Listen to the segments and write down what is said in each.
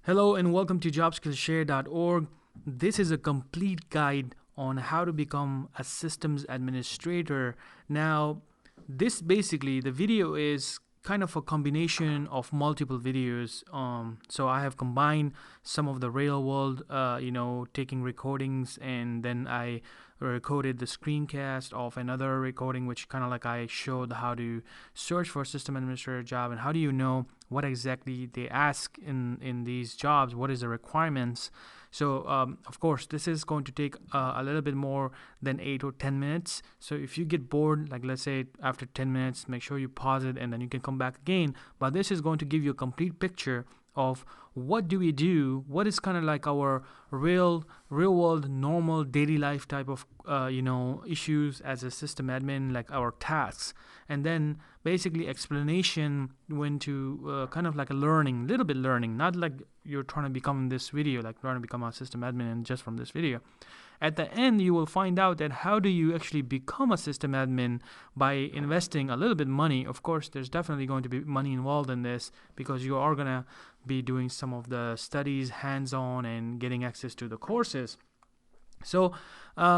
Hello and welcome to jobskillshare.org. This is a complete guide on how to become a systems administrator. Now, this basically, the video is kind of a combination of multiple videos. So I have combined some of the real world, taking recordings, and then I recorded the screencast of another recording, which kind of like I showed how to search for a system administrator job and how do you know what exactly they ask in these jobs, what is the requirements. So of course this is going to take a little bit more than 8 or 10 minutes. So if you get bored, like let's say after 10 minutes, make sure you pause it and then you can come back again. But this is going to give you a complete picture of what do we do, what is kind of like our real world normal daily life type of issues as a system admin, like our tasks, and then basically explanation when to kind of like a learning, little bit learning, not like you're trying to become this video, like trying to become a system admin and just from this video. At the end, you will find out that how do you actually become a system admin by investing a little bit money. Of course, there's definitely going to be money involved in this because you are going to be doing some of the studies hands-on and getting access to the courses. So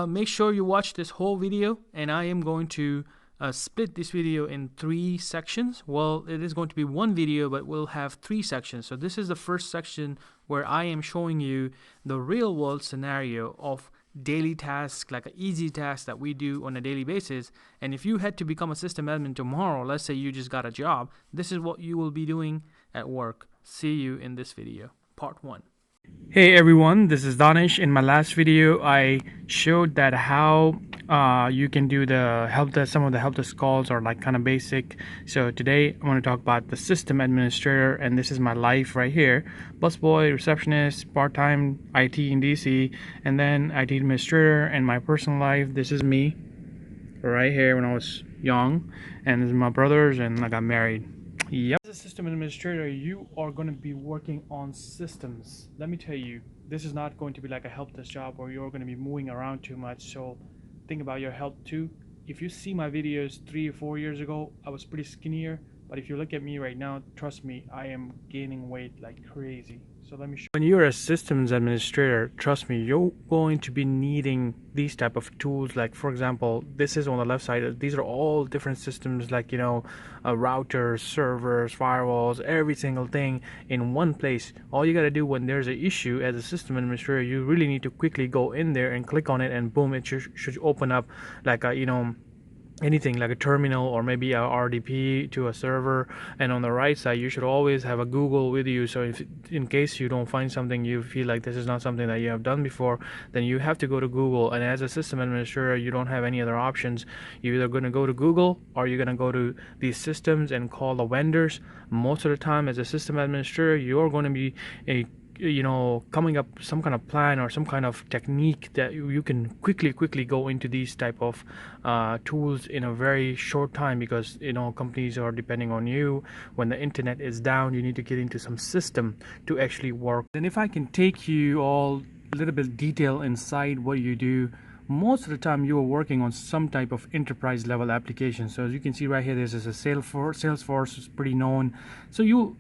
make sure you watch this whole video, and I am going to split this video in 3 sections. Well, it is going to be one video, but we'll have 3 sections. So this is the first section where I am showing you the real world scenario of daily tasks, like an easy task that we do on a daily basis. And if you had to become a system admin tomorrow, let's say you just got a job, this is what you will be doing at work. See you in this video, part 1. Hey everyone, this is Danish. In my last video, I showed that how you can do the help desk. Some of the help desk calls are like kind of basic. So today I want to talk about the system administrator, and this is my life right here: busboy, receptionist, part-time IT in DC, and then IT administrator. And my personal life, this is me right here when I was young, and this is my brothers, and I got married. Yep. As a system administrator, you are going to be working on systems. Let me tell you, this is not going to be like a help desk job where you're going to be moving around too much. So think about your health too. If you see my videos 3 or 4 years ago, I was pretty skinnier. But if you look at me right now, trust me, I am gaining weight like crazy. So let me show you. When you're a systems administrator, trust me, you're going to be needing these type of tools. Like for example, this is on the left side. These are all different systems, like routers, servers, firewalls, every single thing in one place. All you got to do when there's an issue as a system administrator, you really need to quickly go in there and click on it, and boom, it should open up like a anything like a terminal or maybe a RDP to a server. And on the right side, you should always have a Google with you, so if in case you don't find something, you feel like this is not something that you have done before, then you have to go to Google. And as a system administrator, you don't have any other options. You're either going to go to Google or you're going to go to these systems and call the vendors. Most of the time as a system administrator, you're going to be coming up some kind of plan or some kind of technique that you can quickly go into these type of tools in a very short time, because companies are depending on you. When the internet is down, you need to get into some system to actually work. And if I can take you all a little bit detail inside what you do, most of the time you are working on some type of enterprise level application. So as you can see right here, this is a Salesforce is pretty known. So you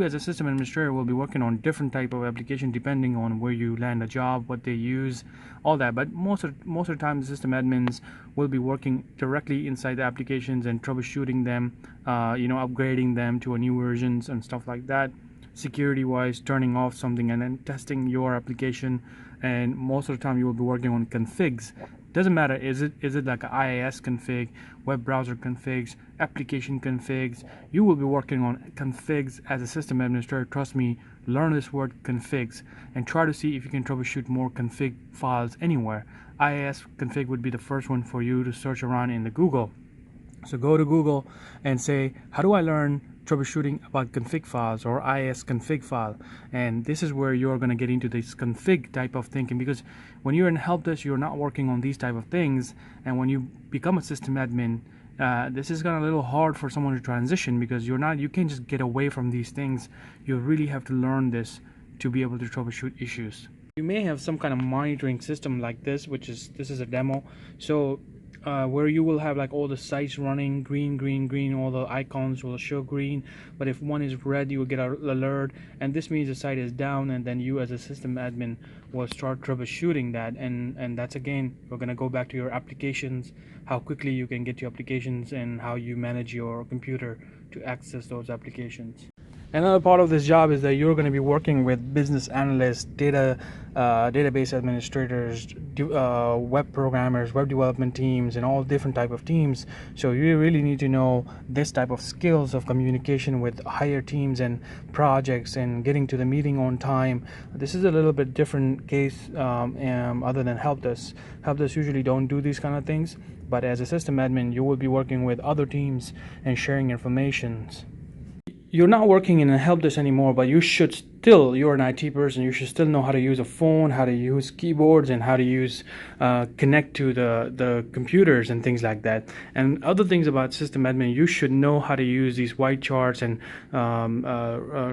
as a system administrator will be working on different type of application depending on where you land a job, what they use, all that. But most of the time the system admins will be working directly inside the applications and troubleshooting them, upgrading them to a new versions and stuff like that. Security wise, turning off something and then testing your application. And most of the time you will be working on configs. Doesn't matter, is it like an IIS config, web browser configs, application configs. You will be working on configs as a system administrator. Trust me, learn this word configs and try to see if you can troubleshoot more config files anywhere. IIS config would be the first one for you to search around in the Google. So go to Google and say, how do I learn troubleshooting about config files or IIS config file? And this is where you're going to get into this config type of thinking, because when you're in help desk, you're not working on these type of things. And when you become a system admin, this is kind of a little hard for someone to transition, because you can't just get away from these things. You really have to learn this to be able to troubleshoot issues. You may have some kind of monitoring system like this, this is a demo. So where you will have like all the sites running green, all the icons will show green, but if one is red you will get an alert, and this means the site is down, and then you as a system admin will start troubleshooting that, and that's again we're going to go back to your applications, how quickly you can get your applications and how you manage your computer to access those applications. Another part of this job is that you're going to be working with business analysts, database administrators, web programmers, web development teams, and all different type of teams. So you really need to know this type of skills of communication with higher teams and projects and getting to the meeting on time. This is a little bit different case other than help desk. Help desk usually don't do these kind of things, but as a system admin, you will be working with other teams and sharing information. You're not working in a help desk anymore, but you're an IT person. You should still know how to use a phone, how to use keyboards, and how to use connect to the computers and things like that. And other things about system admin, you should know how to use these white charts and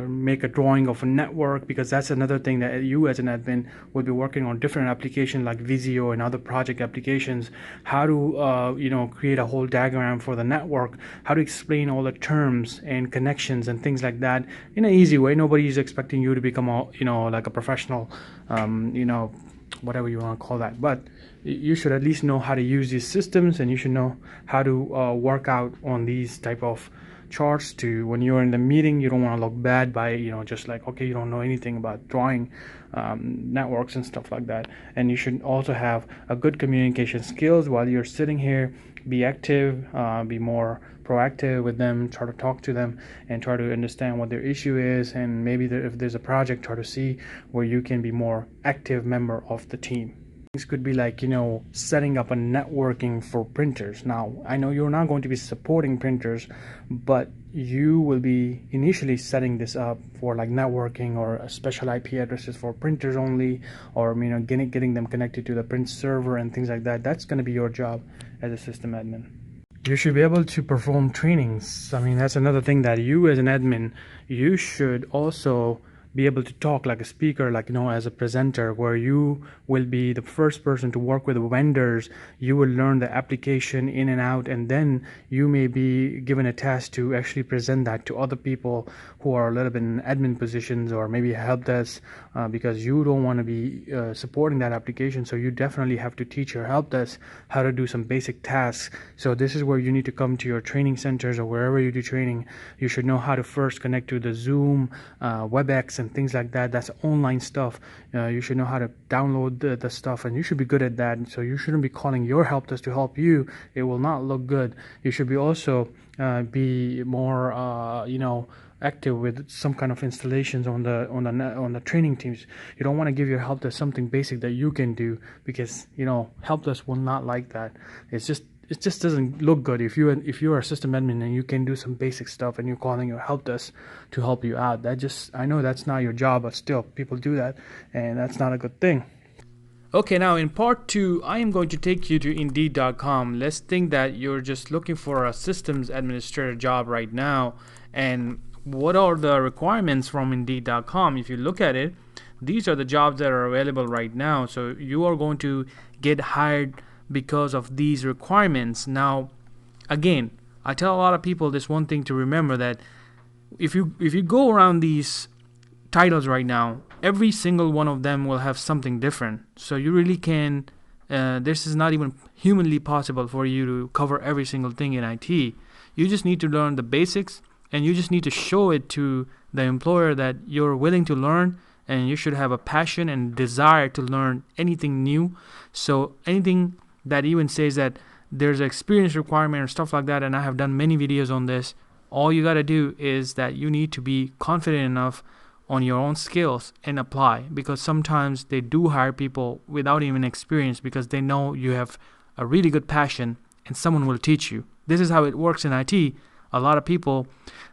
make a drawing of a network, because that's another thing that you as an admin will be working on different applications like Visio and other project applications. How to create a whole diagram for the network, how to explain all the terms and connections and things like that in an easy way. Nobody is expecting you to become like a professional, whatever you want to call that, but you should at least know how to use these systems, and you should know how to work out on these type of charts to when you're in the meeting. You don't want to look bad by just like, okay, you don't know anything about drawing networks and stuff like that. And you should also have a good communication skills while you're sitting here. Be active, be more proactive with them, try to talk to them and try to understand what their issue is, and maybe if there's a project, try to see where you can be more active member of the team. Things could be like setting up a networking for printers. Now I know you're not going to be supporting printers, but you will be initially setting this up for like networking or a special IP addresses for printers only, or getting them connected to the print server and things like that. That's going to be your job as a system admin. You should be able to perform trainings. I mean, that's another thing that you as an admin, you should also be able to talk like a speaker, like as a presenter, where you will be the first person to work with the vendors. You will learn the application in and out, and then you may be given a task to actually present that to other people who are a little bit in admin positions or maybe help desk, because you don't want to be supporting that application. So you definitely have to teach your help desk how to do some basic tasks. So this is where you need to come to your training centers or wherever you do training. You should know how to first connect to the Zoom, WebEx, and things like that. That's online stuff. You should know how to download the stuff, and you should be good at that. So you shouldn't be calling your help desk to help you. It will not look good. You should be also be more active with some kind of installations on the training teams. You don't want to give your help desk something basic that you can do, because help desk will not like that. It just doesn't look good if you're a system admin and you can do some basic stuff and you're calling your help desk to help you out. I know that's not your job, but still people do that, and that's not a good thing. Okay, now in part 2, I am going to take you to Indeed.com. Let's think that you're just looking for a systems administrator job right now, and what are the requirements from Indeed.com? If you look at it, these are the jobs that are available right now. So you are going to get hired because of these requirements. Now, again, I tell a lot of people this one thing to remember, that if you go around these titles right now, every single one of them will have something different. So you really can, this is not even humanly possible for you to cover every single thing in IT. You just need to learn the basics, and you just need to show it to the employer that you're willing to learn, and you should have a passion and desire to learn anything new. So anything that even says that there's an experience requirement or stuff like that, and I have done many videos on this, all you got to do is that you need to be confident enough on your own skills and apply, because sometimes they do hire people without even experience because they know you have a really good passion and someone will teach you. This is how it works in IT. A lot of people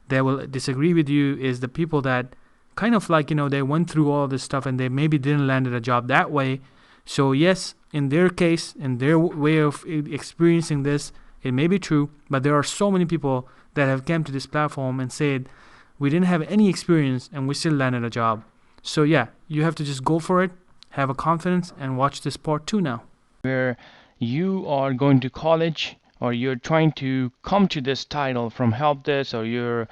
that will disagree with you is the people that kind of like, they went through all this stuff and they maybe didn't land at a job that way. So yes, in their case, in their way of experiencing this, it may be true, but there are so many people that have come to this platform and said, we didn't have any experience and we still landed a job. So yeah, you have to just go for it, have a confidence, and watch this part 2 now. Where you are going to college or you're trying to come to this title from help desk, or you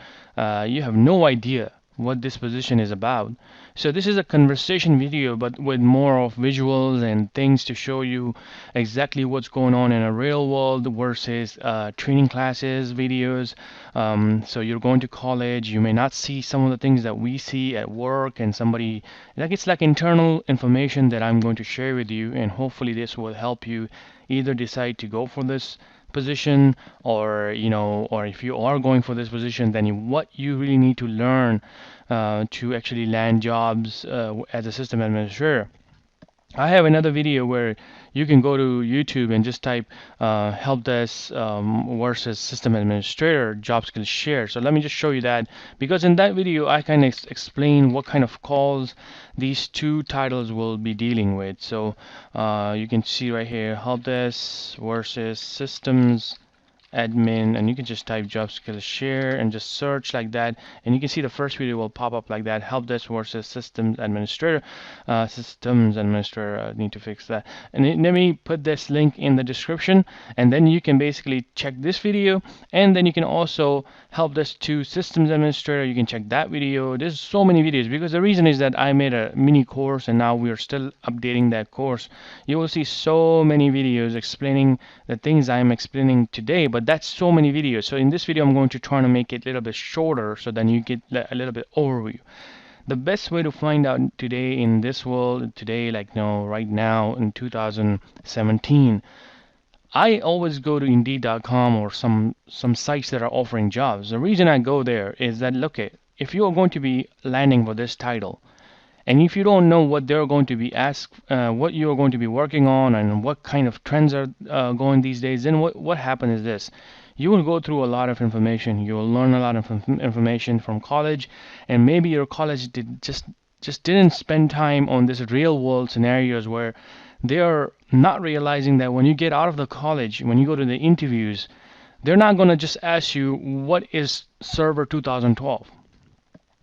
have no idea what this position is about. So this is a conversation video, but with more of visuals and things to show you exactly what's going on in a real world versus training classes videos. So you're going to college, you may not see some of the things that we see at work, and somebody like it's like internal information that I'm going to share with you, and hopefully this will help you either decide to go for this position, or or if you are going for this position, then what you really need to learn to actually land jobs as a system administrator. I have another video where you can go to YouTube and just type help desk versus system administrator job skills share. So let me just show you that, because in that video I kind of explain what kind of calls these two titles will be dealing with. So you can see right here, help desk versus systems admin, and you can just type job skills share and just search like that, and you can see the first video will pop up like that, help desk versus systems administrator. Need to fix that, and let me put this link in the description, and then you can basically check this video, and then you can also help desk to systems administrator, you can check that video. There's so many videos, because the reason is that I made a mini course and now we are still updating that course. You will see so many videos explaining the things I'm explaining today, but that's so many videos. So in this video I'm going to try to make it a little bit shorter, so then you get a little bit overview. The best way to find out today in this world, today, like right now in 2017, I always go to Indeed.com or some sites that are offering jobs. The reason I go there is that, look, if you are going to be landing for this title, and if you don't know what they're going to be asked, what you're going to be working on, and what kind of trends are going these days, then what happens is this: you will go through a lot of information. You will learn a lot of information from college, and maybe your college just didn't spend time on this real world scenarios where they are not realizing that when you get out of the college, when you go to the interviews, they're not going to just ask you what is Server 2012.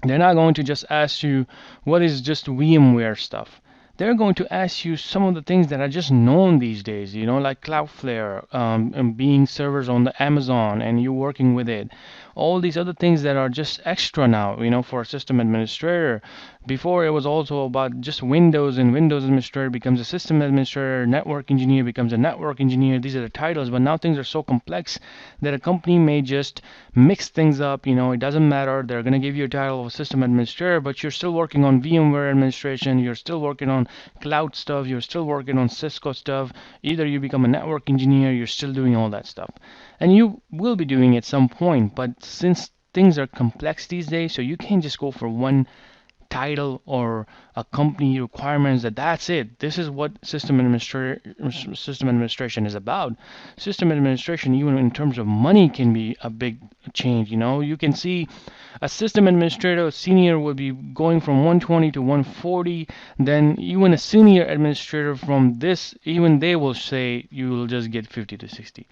They're not going to just ask you what is just VMware stuff. They're going to ask you some of the things that are just known these days, like Cloudflare, and being servers on the Amazon and you working with it. All these other things that are just extra now, for a system administrator. Before it was also about just Windows, and Windows administrator becomes a system administrator, network engineer becomes a network engineer. These are the titles, but now things are so complex that a company may just mix things up. It doesn't matter. They're going to give you a title of a system administrator, but you're still working on VMware administration, you're still working on cloud stuff, you're still working on Cisco stuff. Either you become a network engineer, you're still doing all that stuff. And you will be doing it at some point, but since things are complex these days, so you can't just go for one title or a company requirements that's it. This is what system administration is about. System administration, even in terms of money, can be a big change. You can see a system administrator senior will be going from 120 to 140. Then even a senior administrator from this, even they will say you will just get 50 to 60.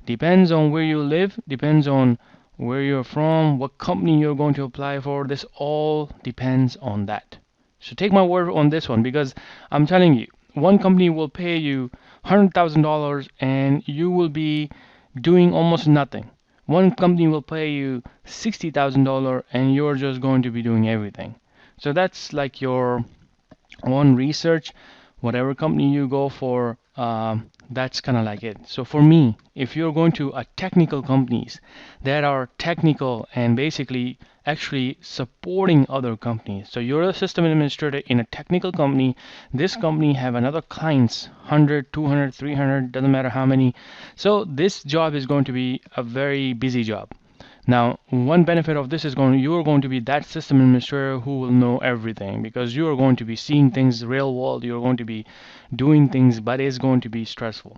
Depends on where you live, depends on where you're from, what company you're going to apply for. This all depends on that. So take my word on this one, because I'm telling you, one company will pay you $100,000 and you will be doing almost nothing. One company will pay you $60,000 and you're just going to be doing everything. So that's like your own research. Whatever company you go for, that's kind of like it. So for me, if you're going to a technical companies that are technical and basically actually supporting other companies, so you're a system administrator in a technical company, this company have another clients, 100, 200, 300, doesn't matter how many. So this job is going to be a very busy job. Now, one benefit of this is you're going to be that system administrator who will know everything, because you are going to be seeing things real world, you're going to be doing things, but it's going to be stressful.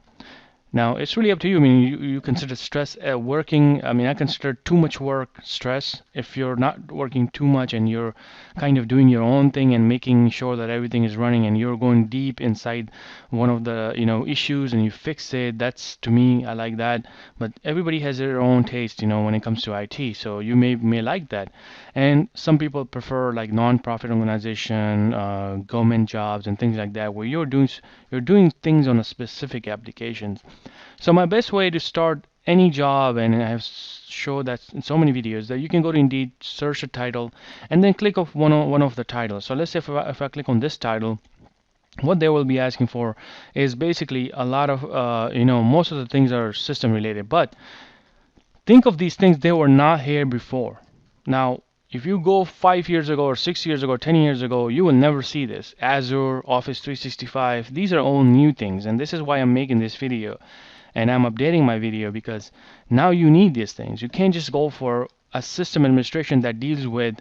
Now, it's really up to you. I mean, you consider stress working. I mean, I consider too much work stress. If you're not working too much and you're kind of doing your own thing and making sure that everything is running and you're going deep inside one of the, issues and you fix it, that's to me, I like that. But everybody has their own taste, when it comes to IT. So you may like that. And some people prefer like non-profit organization, government jobs and things like that, where you're doing things on a specific applications. So my best way to start any job, and I have showed that in so many videos, that you can go to Indeed, search a title, and then click off one of the titles. So let's say if I click on this title, what they will be asking for is basically a lot of, most of the things are system related. But think of these things, they were not here before. Now, if you go 5 years ago or 6 years ago or 10 years ago, you will never see this. Azure, Office 365, these are all new things. And this is why I'm making this video and I'm updating my video, because now you need these things. You can't just go for a system administration that deals with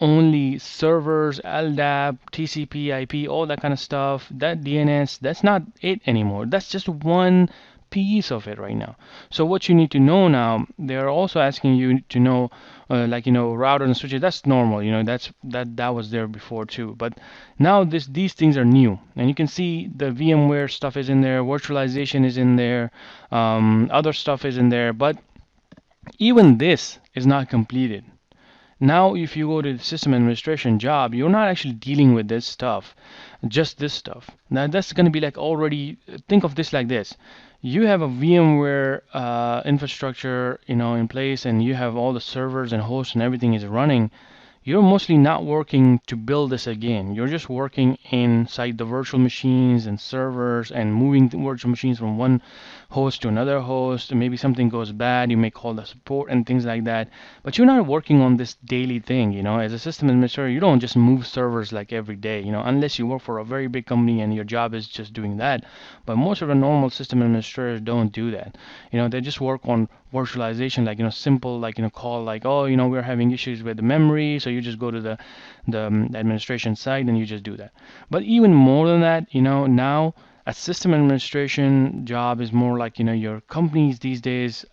only servers, LDAP, TCP, IP, all that kind of stuff. That DNS, that's not it anymore. That's just one piece of it right now. So what you need to know now, they're also asking you to know, router and switches. That's normal, that was there before too. But now these things are new, and you can see the VMware stuff is in there, virtualization is in there, other stuff is in there. But even this is not completed. Now, if you go to the system administration job, you're not actually dealing with this stuff, just this stuff. Now, that's going to be like already, think of this like this. You have a VMware infrastructure, in place, and you have all the servers and hosts and everything is running. You're mostly not working to build this again. You're just working inside the virtual machines and servers and moving the virtual machines from one host to another host. And maybe something goes bad, you may call the support and things like that. But you're not working on this daily thing. As a system administrator, you don't just move servers like every day, unless you work for a very big company and your job is just doing that. But most of the normal system administrators don't do that. They just work on virtualization, like simple, like call, like, oh, we're having issues with the memory, so you just go to the administration side and you just do that. But even more than that, now a system administration job is more like, your companies these days,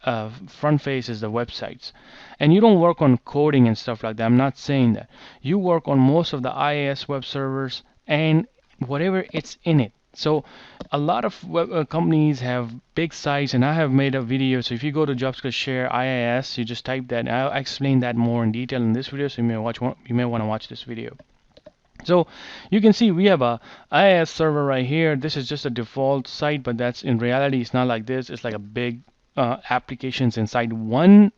front face is the websites. And you don't work on coding and stuff like that. I'm not saying that. You work on most of the IaaS web servers and whatever it's in it. So a lot of companies have big sites, and I have made a video. So if you go to JobSkillShare IaaS, you just type that. I'll explain that more in detail in this video. So you may want to watch this video. So you can see we have a IaaS server right here. This is just a default site, but that's in reality, it's not like this. It's like a big applications inside one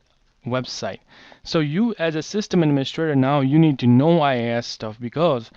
website. So you as a system administrator now, you need to know IaaS stuff, because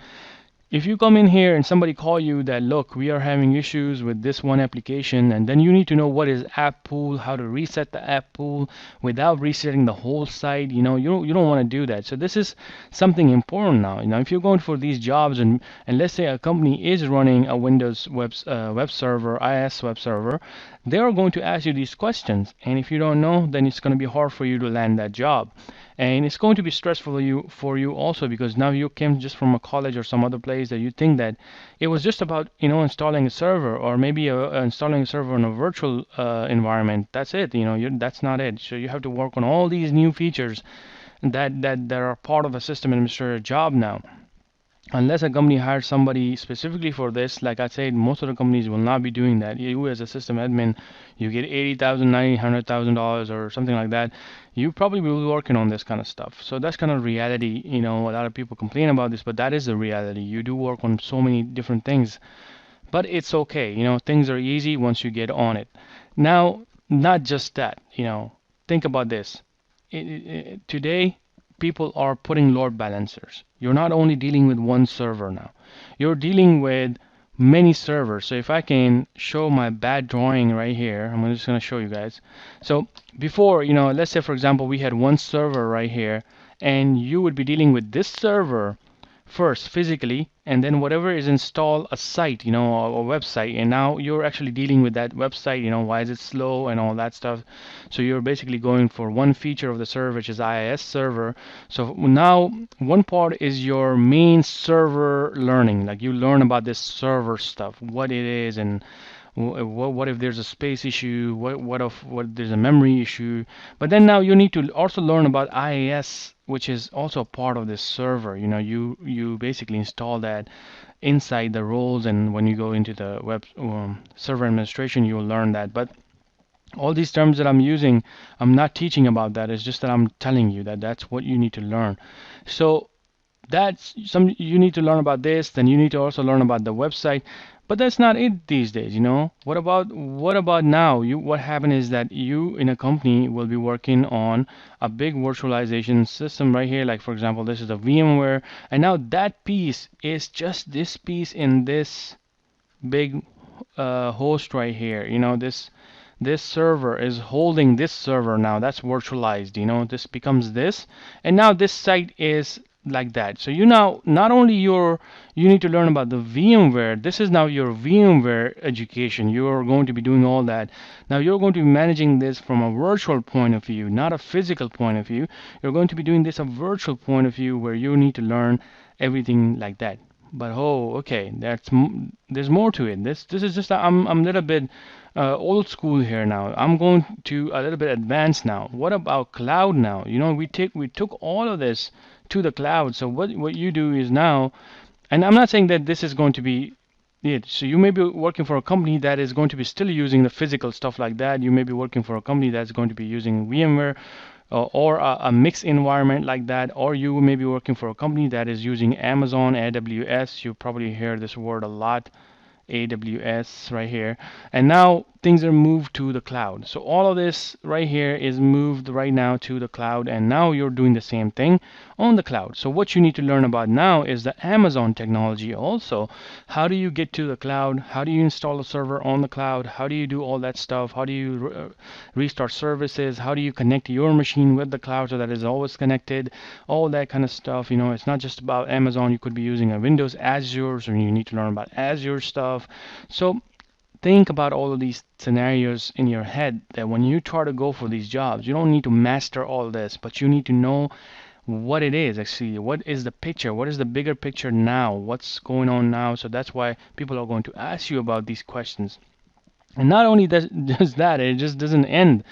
if you come in here and somebody call you that, look, we are having issues with this one application, and then you need to know what is app pool, how to reset the app pool without resetting the whole site. You don't want to do that. So this is something important now. If you're going for these jobs, and let's say a company is running a Windows web server, IaaS web server, they are going to ask you these questions, and if you don't know, then it's going to be hard for you to land that job. And it's going to be stressful for you also, because now you came just from a college or some other place that you think that it was just about installing a server, or maybe installing a server in a virtual environment. That's it. That's not it. So you have to work on all these new features that are part of a system administrator job now. Unless a company hires somebody specifically for this, like I said, most of the companies will not be doing that. You as a system admin, you get $80,000, $900,000 or something like that. You probably will be working on this kind of stuff. So that's kind of reality. A lot of people complain about this, but that is the reality. You do work on so many different things, but it's okay. Things are easy once you get on it. Now, not just that. Think about this. Today, people are putting load balancers. You're not only dealing with one server now, you're dealing with many servers. So if I can show my bad drawing right here, I'm just going to show you guys. So before, let's say for example we had one server right here, and you would be dealing with this server first physically, and then whatever is installed a site, a website, and now you're actually dealing with that website, why is it slow and all that stuff. So you're basically going for one feature of the server, which is IaaS server. So now one part is your main server learning, like you learn about this server stuff, what it is and What if there's a space issue? What there's a memory issue? But then now you need to also learn about IIS, which is also part of this server. You basically install that inside the roles, and when you go into the web server administration, you'll learn that. But all these terms that I'm using, I'm not teaching about that. It's just that I'm telling you that that's what you need to learn. So that's some you need to learn about this. Then you need to also learn about the website. But that's not it these days. What about now? What happened is that you in a company will be working on a big virtualization system right here. Like for example, this is a VMware, and now that piece is just this piece in this big host right here. This server is holding this server now. That's virtualized. This becomes this, and now this site is like that. So not only you need to learn about the VMware. This is now your VMware education. You're going to be doing all that. Now you're going to be managing this from a virtual point of view, not a physical point of view. You're going to be doing this a virtual point of view where you need to learn everything like that. But okay, there's more to it. This is just I'm a little bit old school here now. I'm going to a little bit advanced now. What about cloud now? We took all of this to the cloud. So what you do is now, and I'm not saying that this is going to be it. So you may be working for a company that is going to be still using the physical stuff like that. You may be working for a company that's going to be using VMware or a mixed environment like that, or you may be working for a company that is using Amazon AWS. You probably hear this word a lot, AWS right here. And now things are moved to the cloud. So all of this right here is moved right now to the cloud, and now you're doing the same thing on the cloud. So what you need to learn about now is the Amazon technology also. How do you get to the cloud? How do you install a server on the cloud? How do you do all that stuff? How do you restart services? How do you connect your machine with the cloud so that it's always connected? All that kind of stuff. It's not just about Amazon. You could be using a Windows Azure, so you need to learn about Azure stuff. So think about all of these scenarios in your head, that when you try to go for these jobs, you don't need to master all this, but you need to know what it is actually. What is the picture? What is the bigger picture now? What's going on now? So that's why people are going to ask you about these questions. And not only does that, it just doesn't end.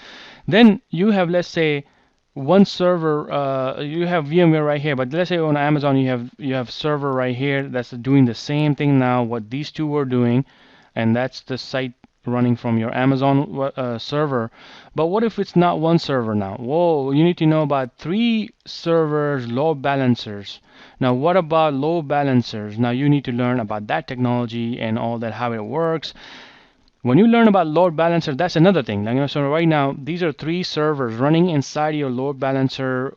Then you have, let's say, one server, you have VMware right here, but let's say on Amazon you have server right here that's doing the same thing now what these two were doing, and that's the site running from your Amazon server. But what if it's not one server now? Whoa, you need to know about 3 servers, load balancers. Now, what about load balancers? Now, you need to learn about that technology and all that, how it works. When you learn about load balancer, that's another thing. So right now, these are 3 servers running inside your load balancer.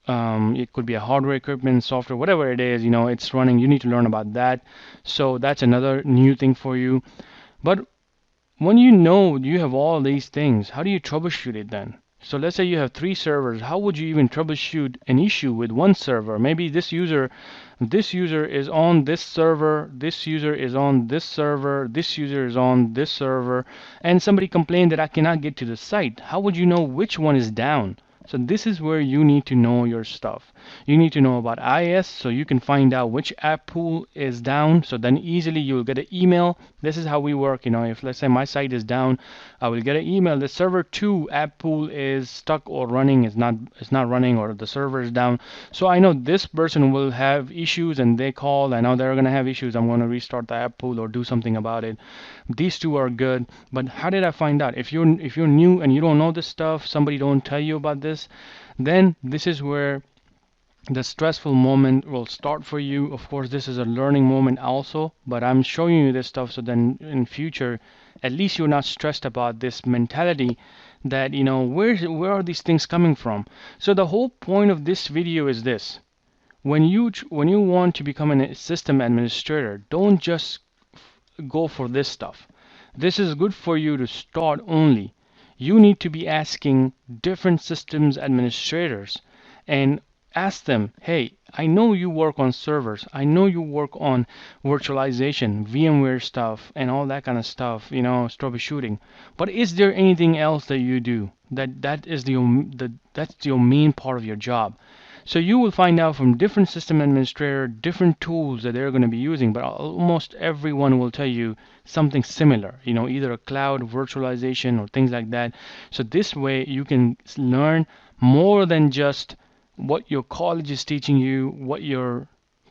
It could be a hardware, equipment, software, whatever it is, it's running. You need to learn about that. So that's another new thing for you. But when you have all these things, how do you troubleshoot it then? So let's say you have 3 servers. How would you even troubleshoot an issue with one server? Maybe this user is on this server, this user is on this server, this user is on this server, and somebody complained that I cannot get to the site. How would you know which one is down? So this is where you need to know your stuff. You need to know about IIS so you can find out which app pool is down. So then easily you'll get an email. This is how we work. If let's say my site is down, I will get an email. The server 2 app pool is stuck or running, it's not running, or the server is down. So I know this person will have issues, and they call. I know they're gonna have issues. I'm gonna restart the app pool or do something about it. These 2 are good. But how did I find out? If you're new and you don't know this stuff, somebody don't tell you about this, then this is where the stressful moment will start for you. Of course, this is a learning moment also, but I'm showing you this stuff so then in future, at least you're not stressed about this mentality that, where are these things coming from? So the whole point of this video is this. When you want to become a system administrator, don't just go for this stuff. This is good for you to start only. You need to be asking different systems administrators and ask them, hey, I know you work on servers, I know you work on virtualization, VMware stuff, and all that kind of stuff, troubleshooting. But is there anything else that you do that's your main part of your job? So you will find out from different system administrator different tools that they're going to be using, but almost everyone will tell you something similar, either a cloud virtualization or things like that. So this way you can learn more than just what your college is teaching you, what your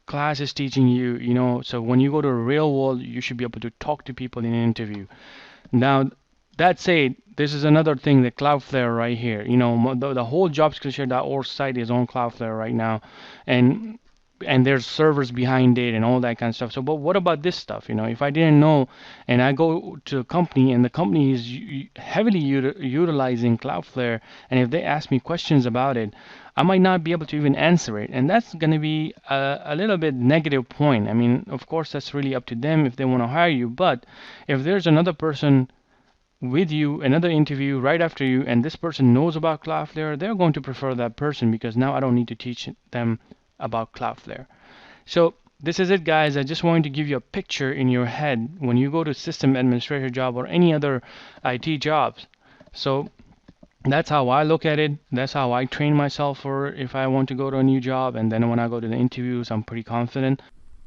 class is teaching you, so when you go to a real world, you should be able to talk to people in an interview. Now, that said, this is another thing, that Cloudflare right here. The whole jobskillshare.org site is on Cloudflare right now, and there's servers behind it and all that kind of stuff. So, but what about this stuff? If I didn't know, and I go to a company and the company is heavily utilizing Cloudflare, and if they ask me questions about it, I might not be able to even answer it, and that's going to be a little bit negative point. I mean, of course, that's really up to them if they want to hire you, but if there's another person with you, another interview right after you, and this person knows about Cloudflare, they're going to prefer that person because now I don't need to teach them about Cloudflare. So this is it, guys. I just wanted to give you a picture in your head when you go to system administrator job or any other IT jobs. So that's how I look at it. That's how I train myself for if I want to go to a new job. And then when I go to the interviews, I'm pretty confident.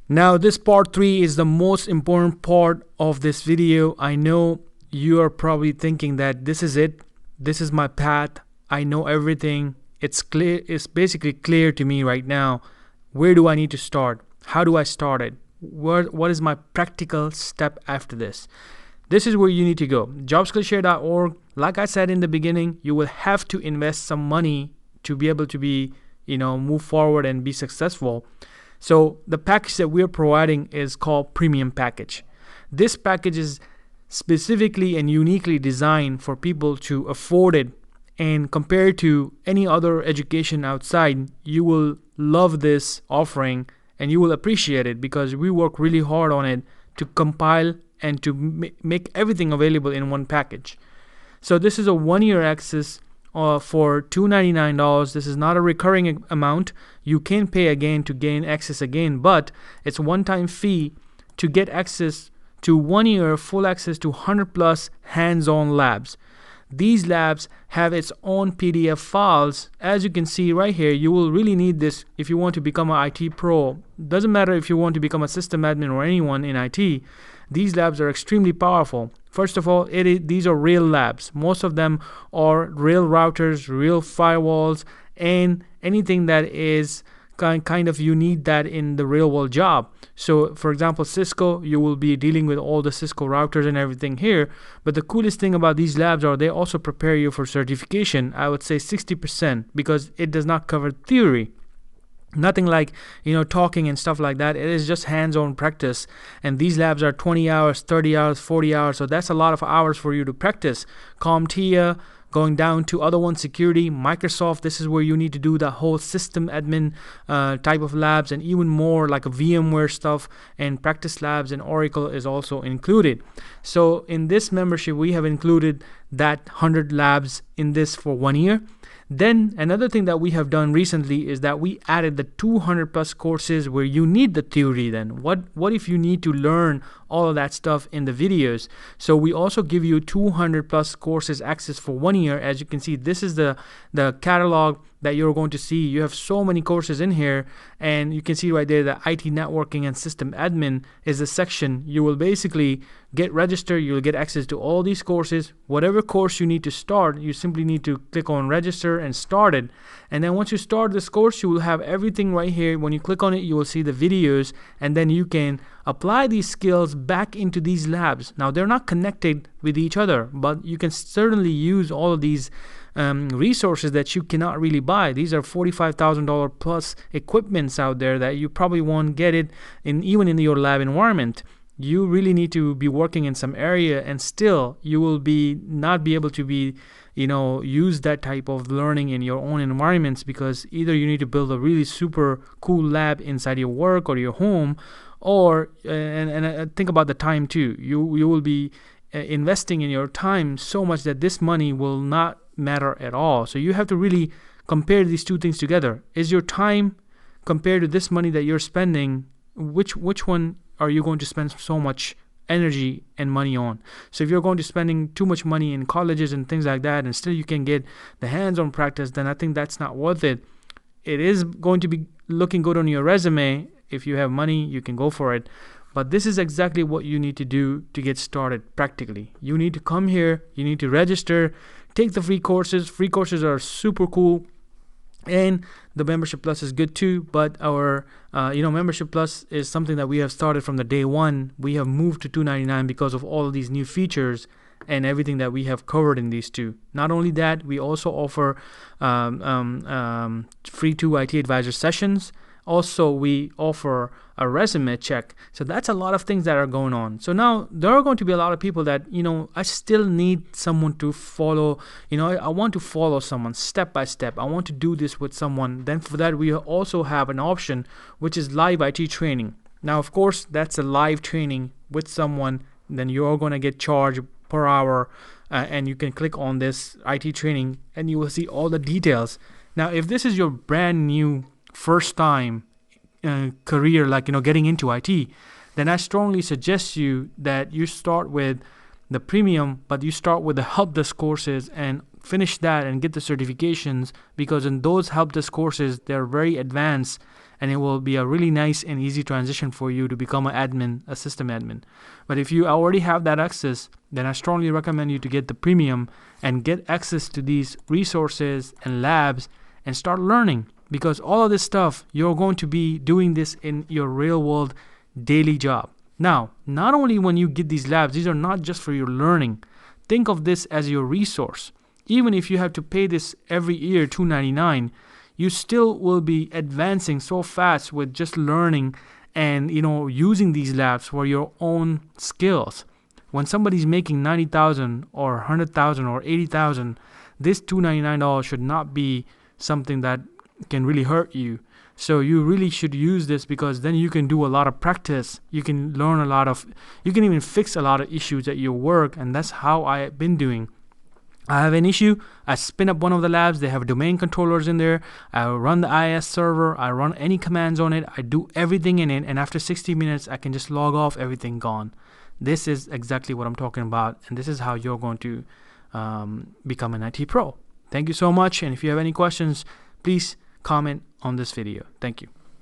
Now, this part 3 is the most important part of this video. I know you are probably thinking that this is it. This is my path. I know everything. It's clear. It's basically clear to me right now. Where do I need to start? How do I start it? What is my practical step after this? This is where you need to go. Jobskillshare.org. Like I said in the beginning, you will have to invest some money to be able to be, move forward and be successful. So the package that we're providing is called Premium Package. This package is specifically and uniquely designed for people to afford it, and compared to any other education outside, you will love this offering and you will appreciate it because we work really hard on it to compile and to make everything available in one package. So this is a 1-year access for $299. This is not a recurring amount. You can pay again to gain access again, but it's a one-time fee to get access to 1 year full access to 100 plus hands-on labs. These labs have its own PDF files. As you can see right here, you will really need this if you want to become an IT pro. Doesn't matter if you want to become a system admin or anyone in IT. These labs are extremely powerful. First of all, these are real labs. Most of them are real routers, real firewalls, and anything that is kind of you need that in the real world job. So for example, Cisco, you will be dealing with all the Cisco routers and everything here. But the coolest thing about these labs are they also prepare you for certification. I would say 60% because it does not cover theory. Nothing like, talking and stuff like that. It is just hands-on practice. And these labs are 20 hours, 30 hours, 40 hours. So that's a lot of hours for you to practice. CompTIA, going down to other one, security, Microsoft. This is where you need to do the whole system admin type of labs, and even more like a VMware stuff, and practice labs and Oracle is also included. So in this membership, we have included that 100 labs in this for 1 year. Then another thing that we have done recently is that we added the 200 plus courses where you need the theory. Then what if you need to learn all of that stuff in the videos? So we also give you 200 plus courses access for 1 year. As you can see, this is the catalog that you're going to see. You have so many courses in here, and you can see right there that IT networking and system admin is a section. You will basically get registered. You will get access to all these courses. Whatever course you need to start, you simply need to click on register and start it. And then once you start this course, you will have everything right here. When you click on it, you will see the videos, and then you can apply these skills back into these labs. Now they're not connected with each other, but you can certainly use all of these resources that you cannot really buy. These are $45,000 plus equipments out there that you probably won't get it even in your lab environment. You really need to be working in some area, and still you will not be able to be use that type of learning in your own environments, because either you need to build a really super cool lab inside your work or your home, or and think about the time too. You will be investing in your time so much that this money will not matter at all. So you have to really compare these two things together. Is your time compared to this money that you're spending, which one are you going to spend so much energy and money on? So if you're going to spending too much money in colleges and things like that, and still you can get the hands-on practice, then I think that's not worth it. it is going to be looking good on your resume. If you have money, you can go for it. But this is exactly what you need to do to get started practically. You need to come here, you need to register, take the free courses. Free courses are super cool. And the membership plus is good too, but our membership plus is something that we have started from the day one. We have moved to $299 because of all of these new features and everything that we have covered in these two. Not only that, we also offer free 2 IT advisor sessions. Also, we offer a resume check. So that's a lot of things that are going on. So now there are going to be a lot of people that, I still need someone to follow. I want to follow someone step by step. I want to do this with someone. Then for that, we also have an option, which is live IT training. Now, of course, that's a live training with someone. Then you're going to get charged per hour. And you can click on this IT training and you will see all the details. Now, if this is your brand new first time career, getting into IT, then I strongly suggest you that you start with the premium, but you start with the help desk courses and finish that and get the certifications, because in those help desk courses, they're very advanced and it will be a really nice and easy transition for you to become a system admin. But if you already have that access, then I strongly recommend you to get the premium and get access to these resources and labs and start learning. Because all of this stuff, you're going to be doing this in your real world daily job. Now, not only when you get these labs, these are not just for your learning. Think of this as your resource. Even if you have to pay this every year, $299, you still will be advancing so fast with just learning and using these labs for your own skills. When somebody's making $90,000 or $100,000 or $80,000, this $299 should not be something that can really hurt you. So you really should use this, because then you can do a lot of practice. You can learn you can even fix a lot of issues at your work. And that's how I've been doing. I have an issue, I spin up one of the labs, they have domain controllers in there, I run the IIS server, I run any commands on it, I do everything in it, and after 60 minutes, I can just log off, everything gone. This is exactly what I'm talking about, and this is how you're going to become an IT pro. Thank you so much, and if you have any questions, please comment on this video. Thank you.